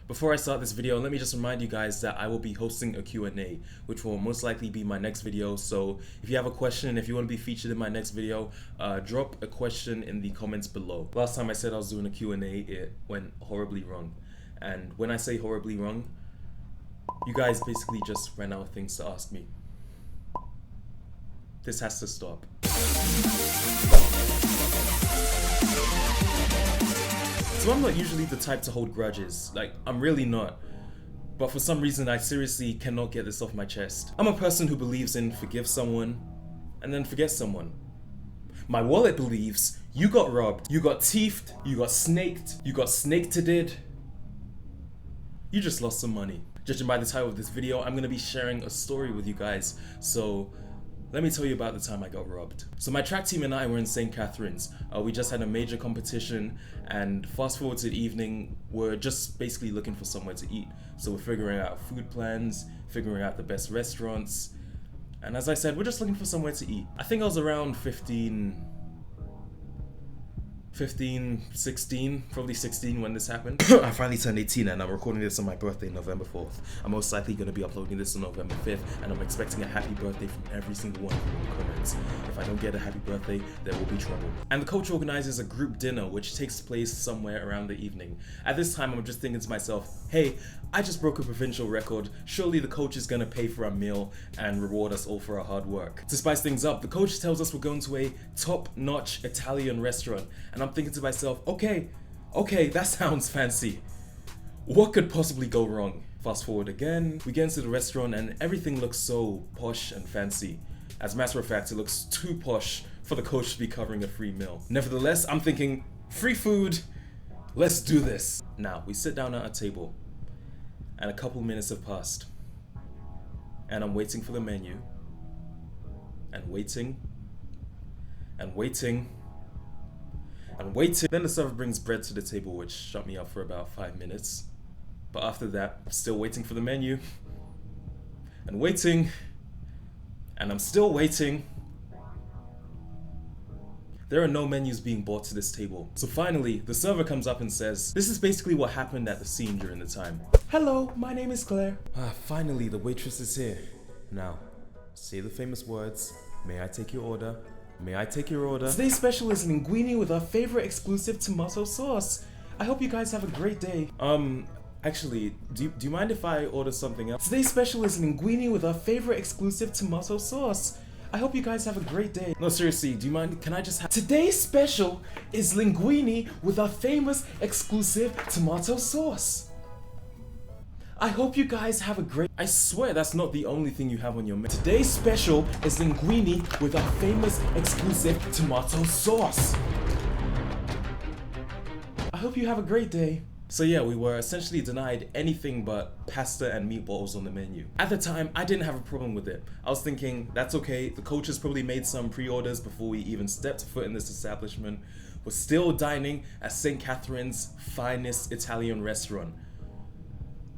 Before I start this video, let me just remind you guys that I will be hosting a Q&A, which will most likely be my next video. So if you have a question, if you want to be featured in my next video, drop a question in the comments below. Last time I said I was doing a Q&A, it went horribly wrong. And when I say horribly wrong, you guys basically just ran out of things to ask me. This has to stop. So I'm not usually the type to hold grudges, like I'm really not. But for some reason I seriously cannot get this off my chest. I'm a person who believes in forgive someone and then forget someone. My wallet believes you got robbed, you got thiefed, you got snaked, you got snake-to-did. You just lost some money. Judging by the title of this video, I'm gonna be sharing a story with you guys. So let me tell you about the time I got robbed. So my track team and I were in St. Catharines. We just had a major competition, and fast forward to the evening, we're just basically looking for somewhere to eat. So we're figuring out food plans, figuring out the best restaurants. And as I said, we're just looking for somewhere to eat. I think I was around 15, 16, probably 16 when this happened. I finally turned 18 and I'm recording this on my birthday, November 4th. I'm most likely going to be uploading this on November 5th, and I'm expecting a happy birthday from every single one of you in the comments. If I don't get a happy birthday, there will be trouble. And the coach organizes a group dinner which takes place somewhere around the evening. At this time, I'm just thinking to myself, hey, I just broke a provincial record. Surely the coach is going to pay for our meal and reward us all for our hard work. To spice things up, the coach tells us we're going to a top-notch Italian restaurant, and I'm thinking to myself, okay, that sounds fancy. What could possibly go wrong? Fast forward again, we get into the restaurant and everything looks so posh and fancy. As a matter of fact, it looks too posh for the coach to be covering a free meal. Nevertheless, I'm thinking, free food, let's do this. Now, we sit down at a table, and a couple minutes have passed, and I'm waiting for the menu, and waiting, and waiting, and waiting. Then the server brings bread to the table, which shut me up for about 5 minutes. But after that, I'm still waiting for the menu, and waiting, and I'm still waiting. There are no menus being brought to this table. So finally, the server comes up and says, this is basically what happened at the scene during the time. Hello, my name is Claire. Finally, the waitress is here. Now, say the famous words, may I take your order? May I take your order? Today's special is linguine with our favorite exclusive tomato sauce. I hope you guys have a great day. Actually, do you mind if I order something else? Today's special is linguine with our favorite exclusive tomato sauce. I hope you guys have a great day. No, seriously, do you mind? Can I just have... Today's special is linguine with our famous exclusive tomato sauce. I hope you guys have a great... I swear that's not the only thing you have on your menu. Today's special is linguine with our famous exclusive tomato sauce. I hope you have a great day. So yeah, we were essentially denied anything but pasta and meatballs on the menu. At the time, I didn't have a problem with it. I was thinking, that's okay, the coach has probably made some pre-orders before we even stepped foot in this establishment. We're still dining at St. Catharine's finest Italian restaurant.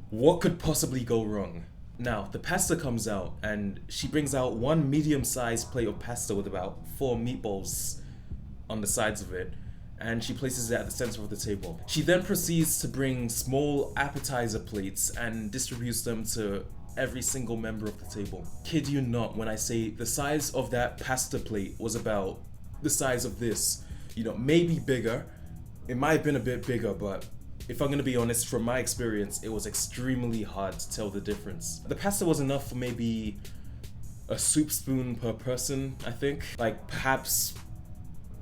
What could possibly go wrong? Now, the pasta comes out and she brings out one medium-sized plate of pasta with about 4 meatballs on the sides of it, and she places it at the center of the table. She then proceeds to bring small appetizer plates and distributes them to every single member of the table. Kid you not when I say the size of that pasta plate was about the size of this. You know, maybe bigger. It might have been a bit bigger, but if I'm gonna be honest, from my experience, it was extremely hard to tell the difference. The pasta was enough for maybe a soup spoon per person, I think. Like perhaps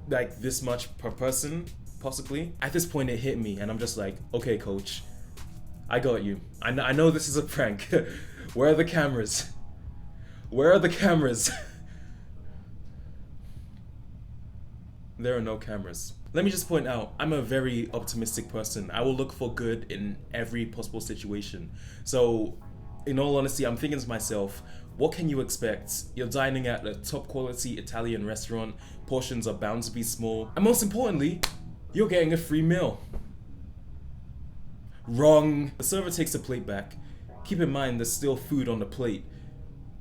like this much per person, possibly. At this point it hit me and I'm just like, okay coach, I got you. I know this is a prank. Where are the cameras? Where are the cameras? There are no cameras. Let me just point out, I'm a very optimistic person. I will look for good in every possible situation. So, in all honesty, I'm thinking to myself, what can you expect? You're dining at a top quality Italian restaurant, portions are bound to be small, and most importantly, you're getting a free meal. Wrong. The server takes the plate back. Keep in mind there's still food on the plate.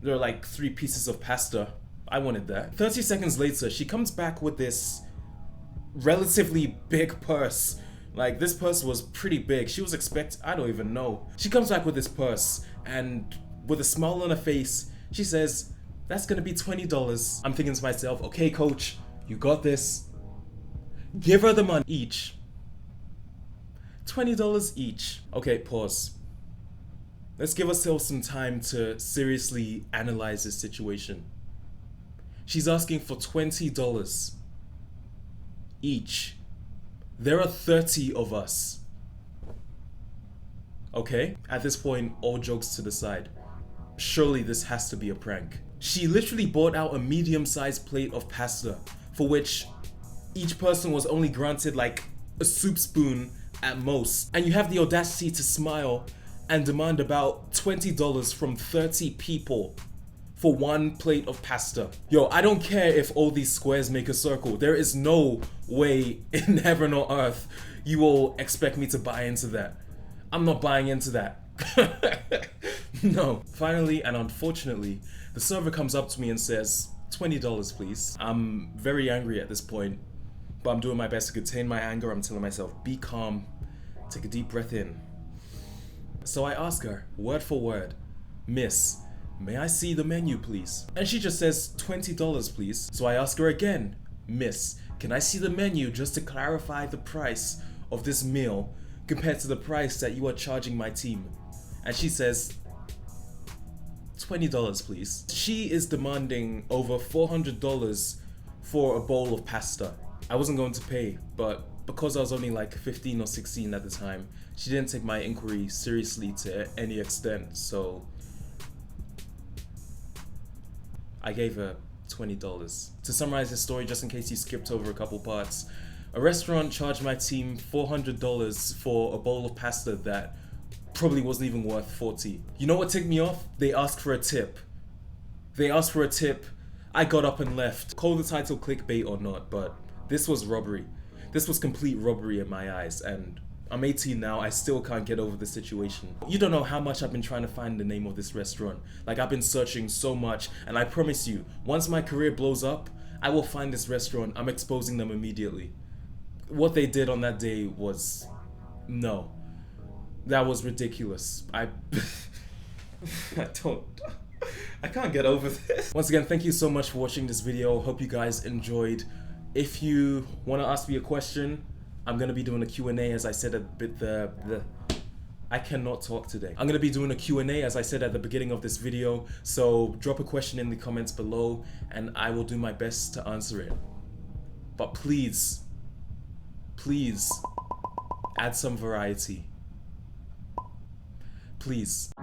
There are like 3 pieces of pasta. I wanted that. 30 seconds later, she comes back with this relatively big purse Like, this purse was pretty big. She was I don't even know. She comes back with this purse, and with a smile on her face, she says, "That's gonna be $20. I'm thinking to myself, okay, coach, you got this. Give her the money each. $20 each. Okay, pause. Let's give ourselves some time to seriously analyze this situation. She's asking for $20 each. There are 30 of us. Okay? At this point, all jokes to the side. Surely this has to be a prank. She literally bought out a medium-sized plate of pasta, for which each person was only granted like a soup spoon at most. And you have the audacity to smile and demand about $20 from 30 people for one plate of pasta. Yo, I don't care if all these squares make a circle. There is no way in heaven or earth you will expect me to buy into that. I'm not buying into that. No. Finally, and unfortunately, the server comes up to me and says, $20 please. I'm very angry at this point, but I'm doing my best to contain my anger. I'm telling myself, be calm, take a deep breath in. So I ask her, word for word, "Miss, may I see the menu please?" And she just says, $20 please. So I ask her again, "Miss, can I see the menu just to clarify the price of this meal compared to the price that you are charging my team?" And she says, $20 please. She is demanding over $400 for a bowl of pasta. I wasn't going to pay, but because I was only like 15 or 16 at the time, she didn't take my inquiry seriously to any extent, so I gave her $20. To summarize this story, just in case you skipped over a couple parts, a restaurant charged my team $400 for a bowl of pasta that probably wasn't even worth $40. You know what ticked me off? They asked for a tip. I got up and left. Call the title clickbait or not, but this was robbery. This was complete robbery in my eyes, and I'm 18 now, I still can't get over the situation. You don't know how much I've been trying to find the name of this restaurant. Like, I've been searching so much, and I promise you, once my career blows up, I will find this restaurant. I'm exposing them immediately. What they did on that day was... no. That was ridiculous. I can't get over this. Once again, thank you so much for watching this video. Hope you guys enjoyed. If you want to ask me a question, I'm going to be doing a Q&A as I said at I cannot talk today. I'm going to be doing a Q&A as I said at the beginning of this video, so drop a question in the comments below and I will do my best to answer it. But please, add some variety. Please.